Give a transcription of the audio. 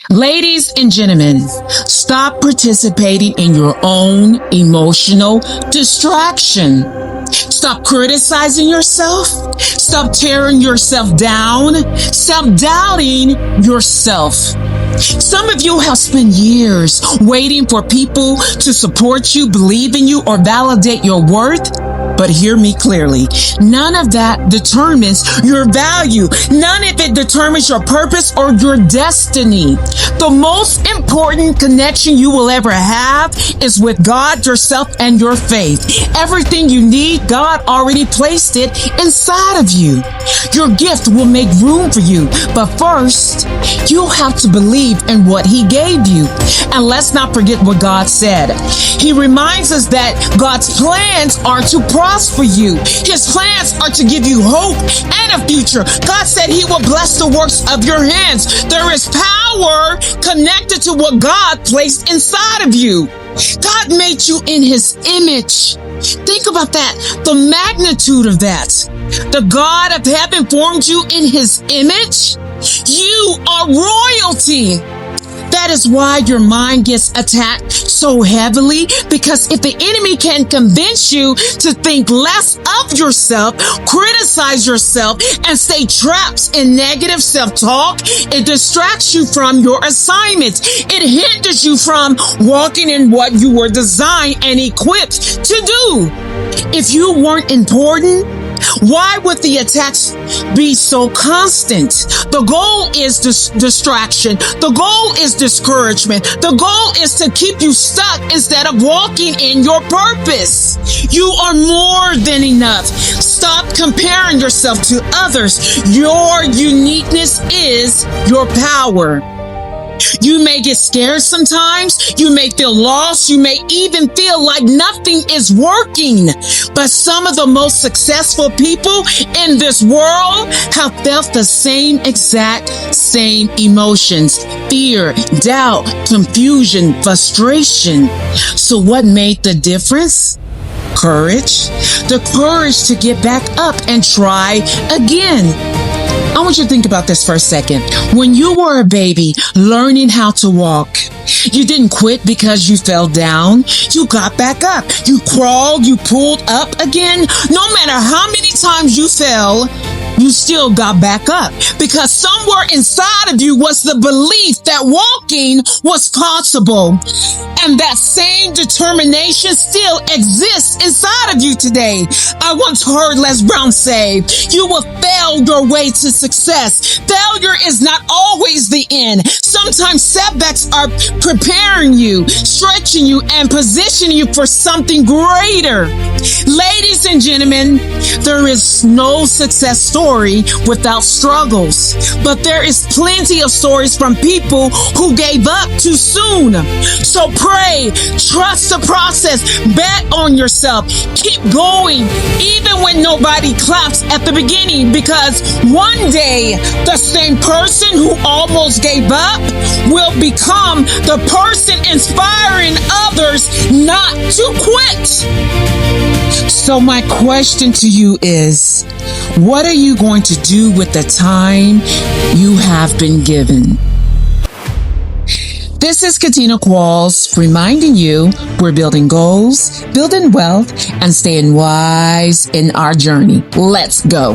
Ladies and gentlemen, stop participating in your own emotional distraction. Stop criticizing yourself. Stop tearing yourself down. Stop doubting yourself. Some of you have spent years waiting for people to support you, believe in you, or validate your worth. But hear me clearly. None of that determines your value. None of it determines your purpose or your destiny. The most important connection you will ever have is with God, yourself, and your faith. Everything you need, God already placed it inside of you. Your gift will make room for you. But first, you have to believe in what He gave you. And let's not forget what God said. He reminds us that God's plans are to prosper you. His plans are to give you hope and a future. God said He will bless the works of your hands. There is power connected to what God placed inside of you. God made you in His image. Think about that, the magnitude of that. The God of heaven formed you in His image. You are royalty. That is why your mind gets attacked so heavily, because if the enemy can convince you to think less of yourself, criticize yourself, and stay trapped in negative self-talk, it distracts you from your assignments. It hinders you from walking in what you were designed and equipped to do. If you weren't important, why would the attacks be so constant? The goal is distraction. The goal is discouragement. The goal is to keep you stuck instead of walking in your purpose. You are more than enough. Stop comparing yourself to others. Your uniqueness is your power. You may get scared sometimes. You may feel lost. You may even feel like nothing is working. But some of the most successful people in this world have felt the same emotions: fear, doubt, confusion, frustration. So what made the difference? Courage. The courage to get back up and try again. I want you to think about this for a second. When you were a baby learning how to walk, you didn't quit because you fell down. You got back up. You crawled, you pulled up again. No matter how many times you fell, you still got back up, because somewhere inside of you was the belief that walking was possible. And that same determination still exists inside of you today. I once heard Les Brown say, "You will fail your way to success. Failure is not always the end. Sometimes setbacks are preparing you, stretching you, and positioning you for something greater." Ladies and gentlemen, there is no success story without struggles, but there is plenty of stories from people who gave up too soon. So pray, trust the process, bet on yourself, keep going, even when nobody claps at the beginning, because one day the same person who almost gave up will become the person inspiring others not to quit. So my question to you is, what are you going to do with the time you have been given? This is Katina Qualls reminding you we're building goals, building wealth, and staying wise in our journey. Let's go.